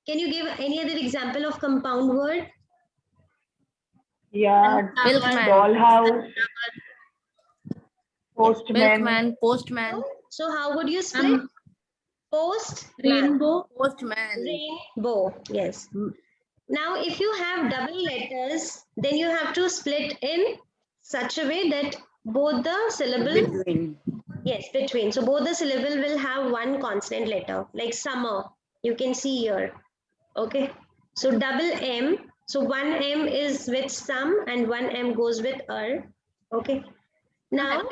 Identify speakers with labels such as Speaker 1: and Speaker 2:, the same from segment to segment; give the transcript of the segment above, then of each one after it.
Speaker 1: Can you give any other example of compound word?
Speaker 2: Yeah,
Speaker 3: Milkman.
Speaker 2: dollhouse, postman.
Speaker 3: Milkman. Postman.
Speaker 1: So how would you split? Post,
Speaker 4: Rainbow.
Speaker 3: Postman.
Speaker 1: rainbow. Yes. Now, if you have double letters, then you have to split in such a way that both the syllable,
Speaker 3: Between.
Speaker 1: yes, between. So both the syllable will have one consonant letter, like summer. You can see here. Okay. So double M. So one M is with some and one M goes with Okay. Now,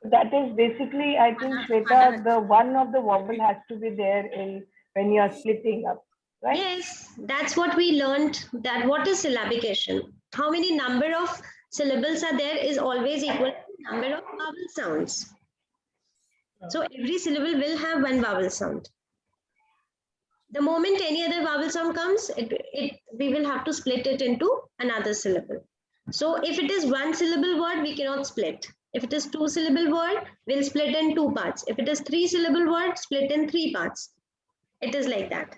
Speaker 2: That is basically, I think, Shweta, the one of the vowel has to be there in when you are splitting up, right?
Speaker 1: yes, that's what we learned, that what is syllabication. How many number of syllables are there is always equal to number of vowel sounds. So every syllable will have one vowel sound. The moment any other vowel sound comes, we will have to split it into another syllable. So if it is one syllable word, we cannot split. If it is two syllable word, we'll split in two parts. If it is three syllable word, split in three parts. It is like that.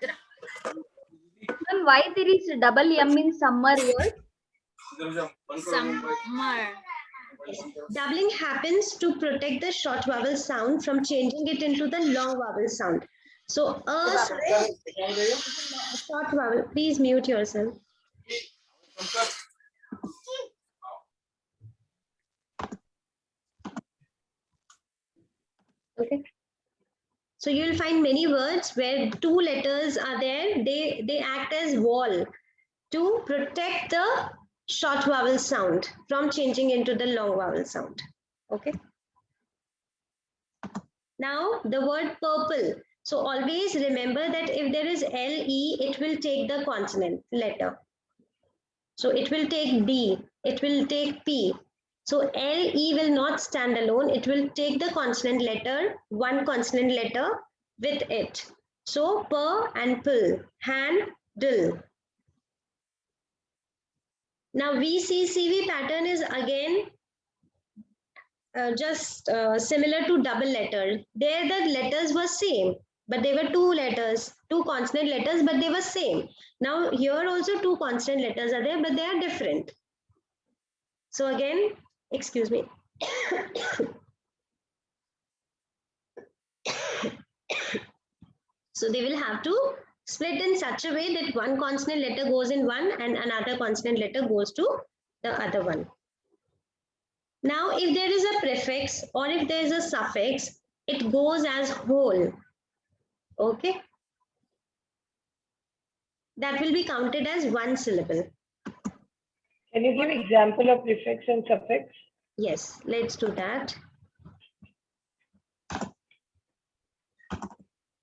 Speaker 4: Then why there is double M in summer word?
Speaker 3: Summer.
Speaker 1: Doubling happens to protect the short vowel sound from changing it into the long vowel sound. So short vowel, please mute yourself. Okay. So you'll find many words where two letters are there. They act as wall to protect the short vowel sound from changing into the long vowel sound. Okay. Now the word purple. So always remember that if there is LE, it will take the consonant letter. So it will take D, it will take P. So LE will not stand alone. It will take the consonant letter, one consonant letter with it. So per and pull, handle. Now VCCV pattern is again just similar to double letter. There the letters were same, but they were two letters, two consonant letters, but they were same. Now here also two consonant letters are there, but they are different. So again, excuse me. So they will have to split in such a way that one consonant letter goes in one and another consonant letter goes to the other one. Now, if there is a prefix or if there is a suffix, it goes as whole. Okay. That will be counted as one syllable.
Speaker 2: Can you give example of prefix and suffix?
Speaker 1: Yes, let's do that.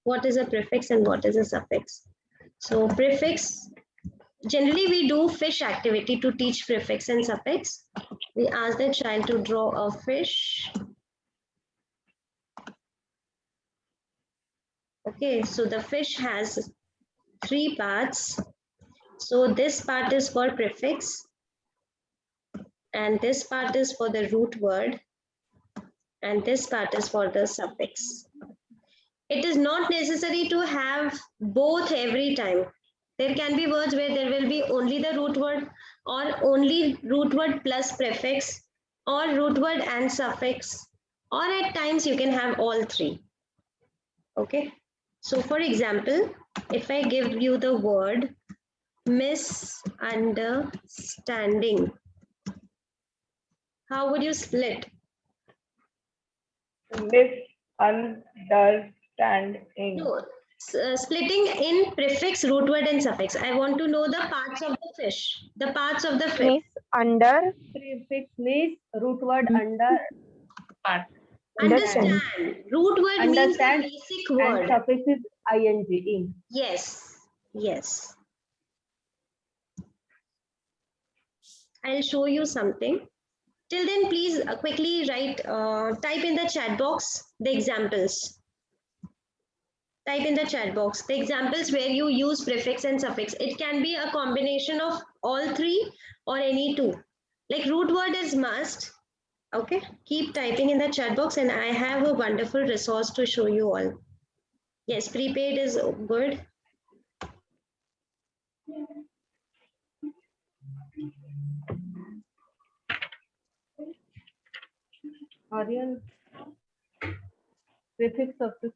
Speaker 1: What is a prefix and what is a suffix? So prefix, generally we do fish activity to teach prefix and suffix. We ask the child to draw a fish. Okay, so the fish has three parts. So this part is for prefix and this part is for the root word and this part is for the suffix. It is not necessary to have both every time. There can be words where there will be only the root word or only root word plus prefix or root word and suffix, or at times you can have all three. Okay. So for example, if I give you the word misunderstanding, how would you split?
Speaker 2: Misunderstanding.
Speaker 1: No, splitting in prefix, root word and suffix. I want to know the parts of the fish. The parts of the fish.
Speaker 4: Miss under. Prefix miss. Root word under. Part.
Speaker 1: Understand. Root word
Speaker 4: Understand.
Speaker 1: means the basic
Speaker 4: And
Speaker 1: word.
Speaker 4: suffix is ing. In.
Speaker 1: Yes. Yes. I'll show you something. Till then, please quickly write, type in the chat box the examples. Type in the chat box the examples where you use prefix and suffix. It can be a combination of all three or any two. Like root word is must. Okay, keep typing in the chat box and I have a wonderful resource to show you all. Yes, prepaid is good.
Speaker 4: Aryan, prefix of the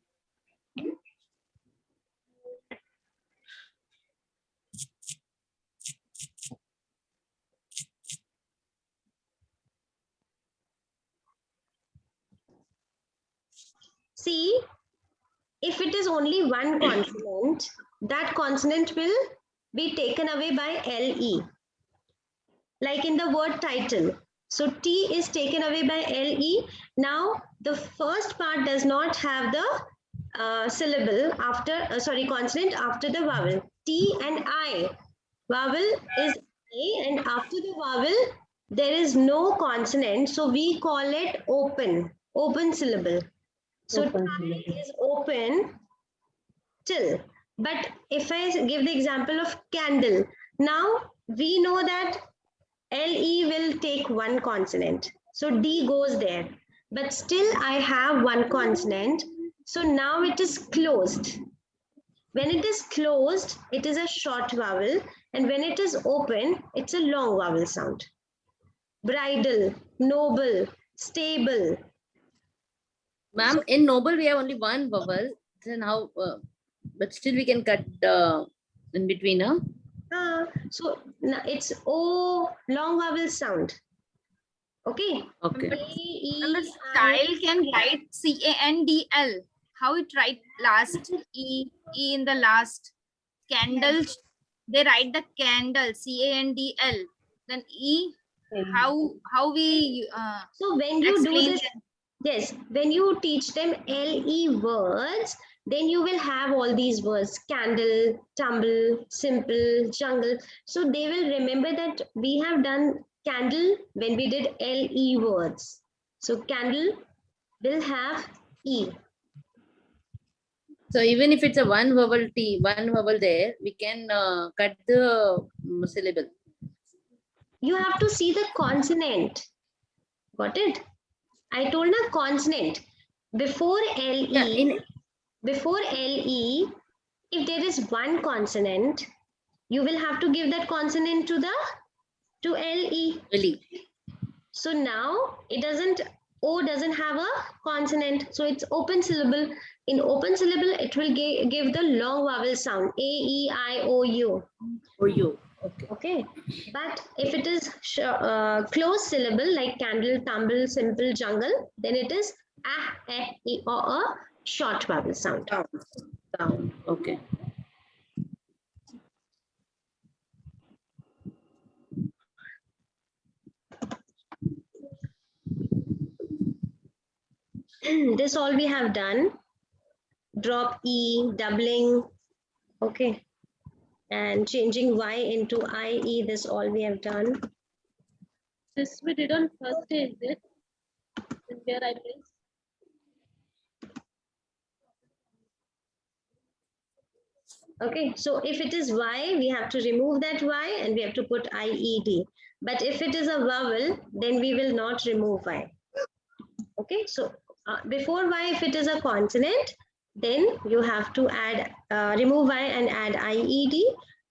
Speaker 1: See, if it is only one consonant, that consonant will be taken away by LE. Like in the word title. So T is taken away by LE. Now the first part does not have the syllable after, consonant after the vowel. T and I. Vowel is A, and after the vowel, there is no consonant. So we call it open syllable. So
Speaker 2: Open
Speaker 1: tie
Speaker 2: syllable.
Speaker 1: is open till. But if I give the example of candle, now we know that LE will take one consonant. So D goes there. But still I have one consonant. So now it is closed. When it is closed, it is a short vowel. And when it is open, it's a long vowel sound. Bridal, noble, stable.
Speaker 3: Ma'am, in noble we have only one vowel. Then how? But still we can cut in between, huh?
Speaker 1: So it's O, long vowel sound. Okay.
Speaker 3: Okay.
Speaker 5: And the style can write CANDL. How it write last E in the last. Candle, they write the candle CANDL. Then E, how we
Speaker 1: So when you do
Speaker 5: explain
Speaker 1: this, yes, when you teach them LE words, then you will have all these words: candle, tumble, simple, jungle. So they will remember that we have done candle when we did LE words. So candle will have E.
Speaker 3: So even if it's a one vowel T, one vowel there, we can cut the syllable.
Speaker 1: You have to see the consonant. Got it? I told a consonant. Before LE,
Speaker 3: Yeah,
Speaker 1: before LE, if there is one consonant, you will have to give that consonant to LE.
Speaker 3: really.
Speaker 1: So now O doesn't have a consonant. So it's open syllable. In open syllable, it will give the long vowel sound. A, E, I, O, U.
Speaker 3: For you. Okay.
Speaker 1: Okay. But if it is closed syllable like candle, tumble, simple, jungle, then it is ah, eh, e, or a short vowel sound.
Speaker 3: Sound. Okay.
Speaker 1: This all we have done. Drop E, doubling, okay, and changing Y into IE. This all we have done.
Speaker 6: This we did on first day, is it? Is where I placed.
Speaker 1: Okay, so if it is Y, we have to remove that Y and we have to put IED. But if it is a vowel, then we will not remove Y. Okay, so before Y, if it is a consonant, then you have to add, remove Y and add IED.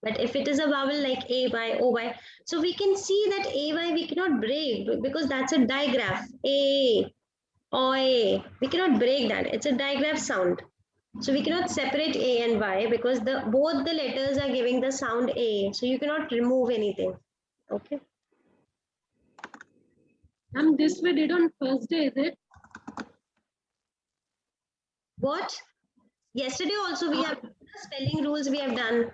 Speaker 1: But if it is a vowel like AY, OY, so we can see that AY we cannot break because that's a digraph. A, OY, we cannot break that. It's a digraph sound. So we cannot separate A and Y because both the letters are giving the sound A. So you cannot remove anything. Okay.
Speaker 6: This we did on first day, is it?
Speaker 1: What? Yesterday also we have spelling rules we have done.